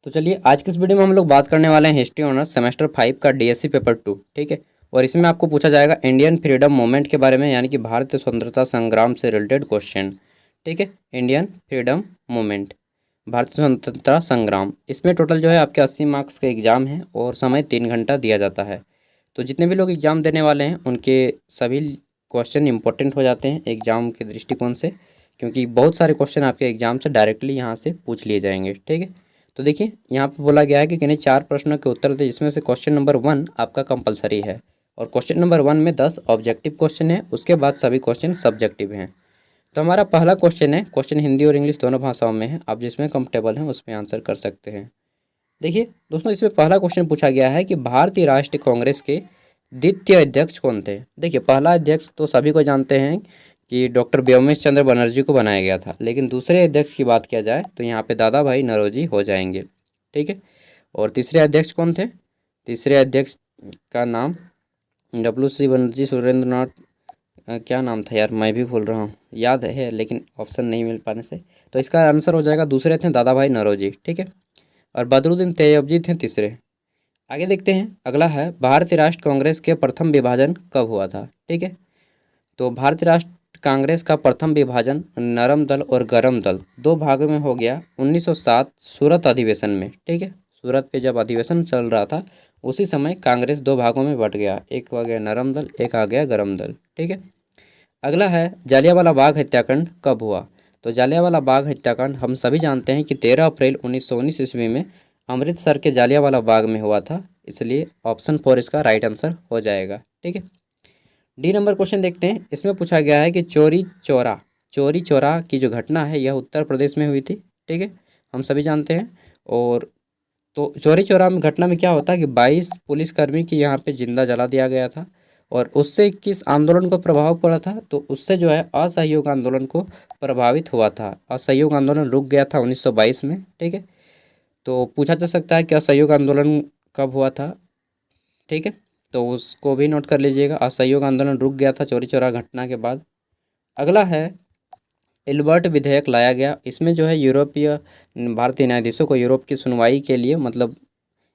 तो चलिए आज की इस वीडियो में हम लोग बात करने वाले हैं हिस्ट्री ऑनर्स सेमेस्टर 5 का डीएससी पेपर 2। ठीक है। और इसमें आपको पूछा जाएगा इंडियन फ्रीडम मूवमेंट के बारे में, यानी कि भारतीय स्वतंत्रता संग्राम से रिलेटेड क्वेश्चन। ठीक है। इंडियन फ्रीडम मूवमेंट, भारतीय स्वतंत्रता संग्राम, इसमें टोटल जो है आपके 80 मार्क्स का एग्जाम है और समय 3 घंटा दिया जाता है। तो जितने भी लोग एग्ज़ाम देने वाले हैं उनके सभी क्वेश्चन इंपॉर्टेंट हो जाते हैं एग्ज़ाम के दृष्टिकोण से, क्योंकि बहुत सारे क्वेश्चन आपके एग्ज़ाम से डायरेक्टली यहाँ से पूछ लिए जाएंगे। ठीक है। तो देखिए यहाँ पे बोला गया है कि किन्हीं 4 प्रश्नों के उत्तर दें, जिसमें से क्वेश्चन नंबर 1 आपका कंपलसरी है और क्वेश्चन नंबर 1 में 10 ऑब्जेक्टिव क्वेश्चन है, उसके बाद सभी क्वेश्चन सब्जेक्टिव हैं। तो हमारा पहला क्वेश्चन है, क्वेश्चन हिंदी और इंग्लिश दोनों भाषाओं में है, आप जिसमें कंफर्टेबल हैं उसमें आंसर कर सकते हैं। देखिए दोस्तों, इसमें पहला क्वेश्चन पूछा गया है कि भारतीय राष्ट्रीय कांग्रेस के द्वितीय अध्यक्ष कौन थे। देखिए पहला अध्यक्ष तो सभी को जानते हैं कि डॉक्टर व्योमेश चंद्र बनर्जी को बनाया गया था, लेकिन दूसरे अध्यक्ष की बात किया जाए तो यहाँ पे दादा भाई नौरोजी हो जाएंगे। ठीक है। और तीसरे अध्यक्ष कौन थे? तीसरे अध्यक्ष का नाम डब्ल्यू सी बनर्जी, सुरेंद्र नाथ, क्या नाम था यार, मैं भी भूल रहा हूँ, याद है लेकिन ऑप्शन नहीं मिल पाने से। तो इसका आंसर हो जाएगा, दूसरे थे दादा भाई नौरोजी। ठीक है। और बदरुद्दीन तैयबजी थे तीसरे। आगे देखते हैं, अगला है भारतीय राष्ट्र कांग्रेस के प्रथम विभाजन कब हुआ था। ठीक है। तो भारतीय राष्ट्र कांग्रेस का प्रथम विभाजन नरम दल और गरम दल दो भागों में हो गया 1907 सूरत अधिवेशन में। ठीक है। सूरत पे जब अधिवेशन चल रहा था उसी समय कांग्रेस दो भागों में बट गया, एक हो गया नरम दल, एक आ गया गरम दल। ठीक है। अगला है जालियांवाला बाग हत्याकांड कब हुआ। तो जालियांवाला बाग हत्याकांड हम सभी जानते हैं कि 13 अप्रैल 1919 ईस्वी में अमृतसर के जालियांवाला बाग में हुआ था, इसलिए ऑप्शन 4 इसका राइट आंसर हो जाएगा। ठीक है। डी नंबर क्वेश्चन देखते हैं, इसमें पूछा गया है कि चोरी चौरा की जो घटना है यह उत्तर प्रदेश में हुई थी। ठीक है। हम सभी जानते हैं। और तो चौरी चौरा में घटना में क्या होता है कि 22 पुलिसकर्मी की यहाँ पे जिंदा जला दिया गया था। और उससे किस आंदोलन को प्रभाव पड़ा था, तो उससे जो है असहयोग आंदोलन को प्रभावित हुआ था। असहयोग आंदोलन रुक गया था 1922 में। ठीक है। तो पूछा जा सकता है कि असहयोग आंदोलन कब हुआ था। ठीक है। तो उसको भी नोट कर लीजिएगा, असहयोग आंदोलन रुक गया था चौरी चौरा घटना के बाद। अगला है इल्बर्ट विधेयक लाया गया, इसमें जो है यूरोपीय भारतीय न्यायाधीशों को यूरोप की सुनवाई के लिए, मतलब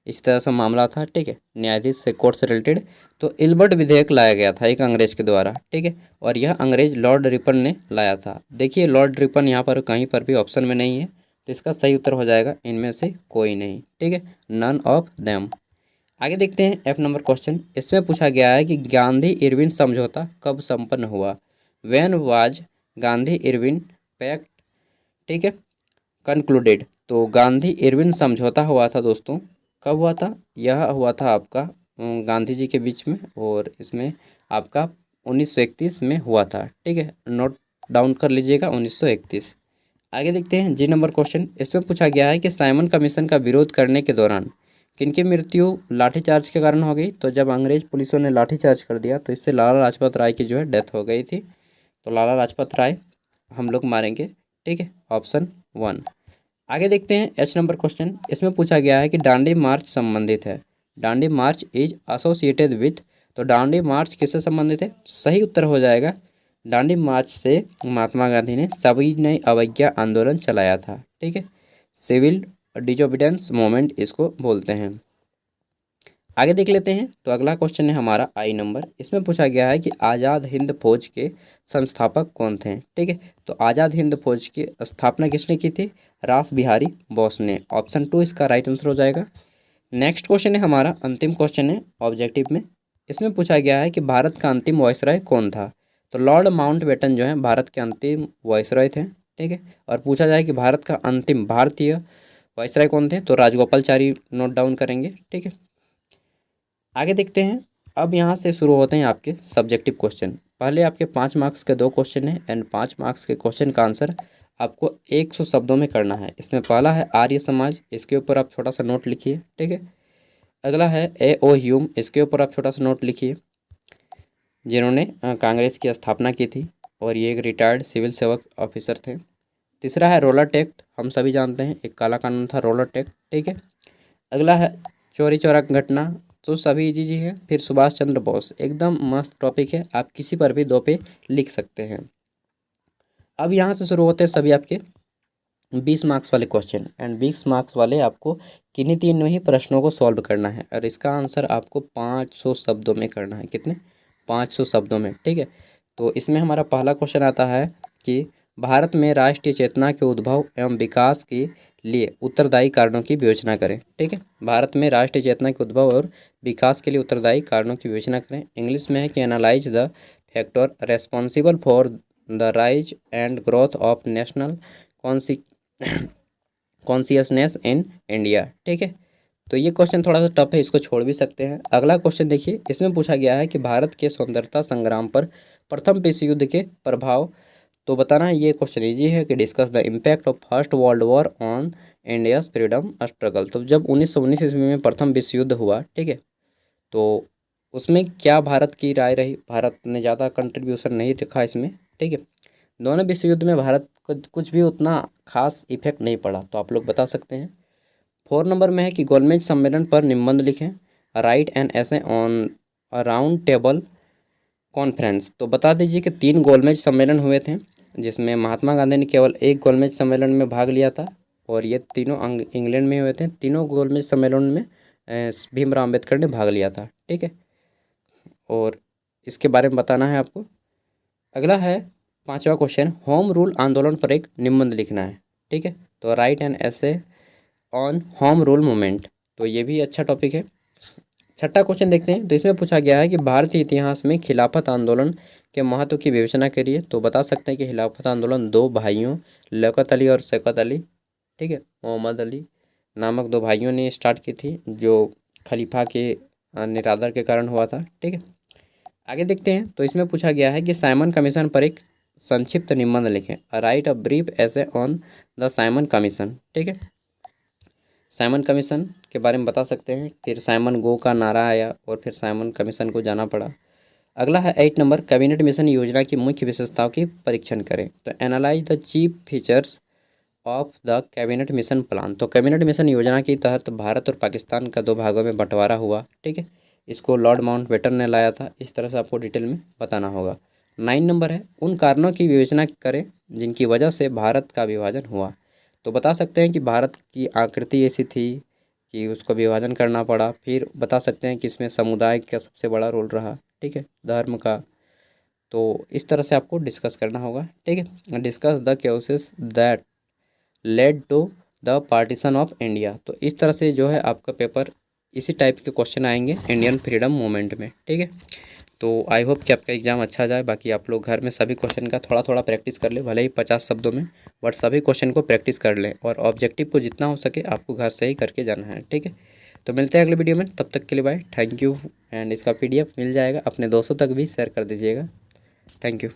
इस तरह से मामला था। ठीक है। न्यायाधीश से, कोर्ट से रिलेटेड। तो इल्बर्ट विधेयक लाया गया था एक अंग्रेज के द्वारा। ठीक है। और यह अंग्रेज लॉर्ड रिपन ने लाया था। देखिए लॉर्ड रिपन यहाँ पर कहीं पर भी ऑप्शन में नहीं है, तो इसका सही उत्तर हो जाएगा इनमें से कोई नहीं। ठीक है, नन ऑफ देम। आगे देखते हैं एफ नंबर क्वेश्चन, इसमें पूछा गया है कि गांधी इरविन समझौता कब संपन्न हुआ। When was Gandhi Irwin pact, ठीक है, कंक्लूडेड। तो गांधी इरविन समझौता हुआ था दोस्तों, कब हुआ था? यह हुआ था आपका गांधी जी के बीच में, और इसमें आपका 1931 में हुआ था। ठीक है, नोट डाउन कर लीजिएगा 1931। आगे देखते हैं जी नंबर क्वेश्चन, इसमें पूछा गया है कि साइमन कमीशन का विरोध करने के दौरान किनकी मृत्यु लाठीचार्ज के कारण हो गई। तो जब अंग्रेज पुलिसों ने लाठीचार्ज कर दिया तो इससे लाला लाजपत राय की जो है डेथ हो गई थी। तो लाला लाजपत राय हम लोग मारेंगे। ठीक है, ऑप्शन 1। आगे देखते हैं एच नंबर क्वेश्चन, इसमें पूछा गया है कि डांडी मार्च संबंधित है। डांडी मार्च इज एसोसिएटेड विथ, तो डांडी मार्च किससे संबंधित है? सही उत्तर हो जाएगा, डांडी मार्च से महात्मा गांधी ने सविनय अवज्ञा आंदोलन चलाया था। ठीक है, सिविल डिसोबीडियंस मूवमेंट इसको बोलते हैं। आगे देख लेते हैं, तो अगला क्वेश्चन है हमारा आई नंबर, इसमें पूछा गया है कि आज़ाद हिंद फौज के संस्थापक कौन थे। ठीक है, तो आज़ाद हिंद फौज की स्थापना किसने की थी? रास बिहारी बोस ने। ऑप्शन 2 इसका राइट आंसर हो जाएगा। नेक्स्ट क्वेश्चन है हमारा, अंतिम क्वेश्चन है ऑब्जेक्टिव में, इसमें पूछा गया है कि भारत का अंतिम वायसराय कौन था। तो लॉर्ड माउंटबेटन जो है भारत के अंतिम वायसराय थे। ठीक है, और पूछा जाए कि भारत का अंतिम भारतीय वायसराय कौन थे, तो राजगोपालचारी नोट डाउन करेंगे। ठीक है, आगे देखते हैं। अब यहाँ से शुरू होते हैं आपके सब्जेक्टिव क्वेश्चन। पहले आपके 5 मार्क्स के 2 क्वेश्चन हैं, एंड 5 मार्क्स के क्वेश्चन का आंसर आपको 100 शब्दों में करना है। इसमें पहला है आर्य समाज, इसके ऊपर आप छोटा सा नोट लिखिए। ठीक है। अगला है ए ओ ह्यूम, इसके ऊपर आप छोटा सा नोट लिखिए, जिन्होंने कांग्रेस की स्थापना की थी और ये एक रिटायर्ड सिविल सेवक ऑफिसर थे। तीसरा है रोलर टेक्ट, हम सभी जानते हैं एक काला कानून था रोलर टेक्ट। ठीक है। अगला है चौरी चौरा घटना, तो सभी इजी जी है। फिर सुभाष चंद्र बोस, एकदम मस्त टॉपिक है, आप किसी पर भी 2 पे लिख सकते हैं। अब यहाँ से शुरू होते हैं सभी आपके 20 मार्क्स वाले क्वेश्चन, एंड 20 मार्क्स वाले आपको किन्हीं तीन ही प्रश्नों को सॉल्व करना है, और इसका आंसर आपको 500 शब्दों में करना है। कितने? 500 शब्दों में, ठीक है। तो इसमें हमारा पहला क्वेश्चन आता है कि भारत में राष्ट्रीय चेतना के उद्भव एवं विकास के लिए उत्तरदायी कारणों की विवेचना करें, ठीक है। भारत में राष्ट्रीय चेतना के उद्भव और विकास के लिए उत्तरदायी कारणों की विवेचना करें। इंग्लिश में है कि analyse the factor responsible for the rise and growth of national consciousness in India, ठीक है। तो ये क्वेश्चन थोड़ा सा टफ है, इसको छोड़ भी सकते हैं। अगला क्वेश्चन देखिए, इसमें पूछा गया है कि भारत के स्वतंत्रता संग्राम पर प्रथम विश्व युद्ध के प्रभाव, तो बताना है। ये क्वेश्चन इजी है कि discuss the impact of first world war on India's freedom struggle. तो जब 1919 ईस्वी में प्रथम विश्व युद्ध हुआ, ठीक है, तो उसमें क्या भारत की राय रही? भारत ने ज़्यादा कंट्रीब्यूशन नहीं दिखा इसमें, ठीक है। दोनों विश्व युद्ध में भारत को कुछ भी उतना खास इफेक्ट नहीं पड़ा, तो आप लोग बता सकते हैं। 4 नंबर में है कि गोलमेज सम्मेलन पर निबंध लिखें, राइट एन ऐसे ऑन राउंड टेबल कॉन्फ्रेंस। तो बता दीजिए कि 3 गोलमेज सम्मेलन हुए थे, जिसमें महात्मा गांधी ने केवल एक गोलमेज सम्मेलन में भाग लिया था, और ये तीनों इंग्लैंड में हुए थे। तीनों गोलमेज सम्मेलन में भीमराव अम्बेडकर ने भाग लिया था, ठीक है, और इसके बारे में बताना है आपको। अगला है 5वां क्वेश्चन, होम रूल आंदोलन पर एक निबंध लिखना है, ठीक है। तो राइट एन ऐसे ऑन होम रूल मूवमेंट, तो ये भी अच्छा टॉपिक है। 6वां क्वेश्चन देखते हैं, तो इसमें पूछा गया है कि भारतीय इतिहास में खिलाफत आंदोलन के महत्व की विवेचना करिए। तो बता सकते हैं कि खिलाफत आंदोलन 2 भाइयों लियाकत अली और शौकत अली, ठीक है, मोहम्मद अली नामक 2 भाइयों ने स्टार्ट की थी, जो खलीफा के निरादर के कारण हुआ था, ठीक है। आगे देखते हैं, तो इसमें पूछा गया है कि साइमन कमीशन पर एक संक्षिप्त निबंध लिखें, राइट अ ब्रीफ ऐसे ऑन द साइमन कमीशन, ठीक है। साइमन कमीशन के बारे में बता सकते हैं, फिर साइमन गो का नारा आया और फिर साइमन कमीशन को जाना पड़ा। अगला है 8 नंबर, कैबिनेट मिशन योजना की मुख्य विशेषताओं की परीक्षण करें। तो analyse the chief features of the cabinet mission plan. तो कैबिनेट मिशन योजना के तहत भारत और पाकिस्तान का 2 भागों में बंटवारा हुआ, ठीक है। इसको लॉर्ड माउंटबेटन ने लाया था। इस तरह से आपको डिटेल में बताना होगा। 9 नंबर है, उन कारणों की विवेचना करें जिनकी वजह से भारत का विभाजन हुआ। तो बता सकते हैं कि भारत की आकृति ऐसी थी कि उसको विभाजन करना पड़ा। फिर बता सकते हैं कि इसमें समुदाय का सबसे बड़ा रोल रहा, ठीक है, धर्म का। तो इस तरह से आपको डिस्कस करना होगा, ठीक है। Discuss the cases that led to the partition of India. तो इस तरह से जो है आपका पेपर, इसी टाइप के क्वेश्चन आएंगे इंडियन फ्रीडम मूवमेंट में, ठीक है। तो आई होप कि आपका एग्ज़ाम अच्छा जाए। बाकी आप लोग घर में सभी क्वेश्चन का थोड़ा थोड़ा प्रैक्टिस कर ले, भले ही 50 शब्दों में, बट सभी क्वेश्चन को प्रैक्टिस कर लें, और ऑब्जेक्टिव को जितना हो सके आपको घर से ही करके जाना है, ठीक है। तो मिलते हैं अगले वीडियो में, तब तक के लिए बाय, थैंक यू। एंड इसका PDF मिल जाएगा, अपने दोस्तों तक भी शेयर कर दीजिएगा। Thank you.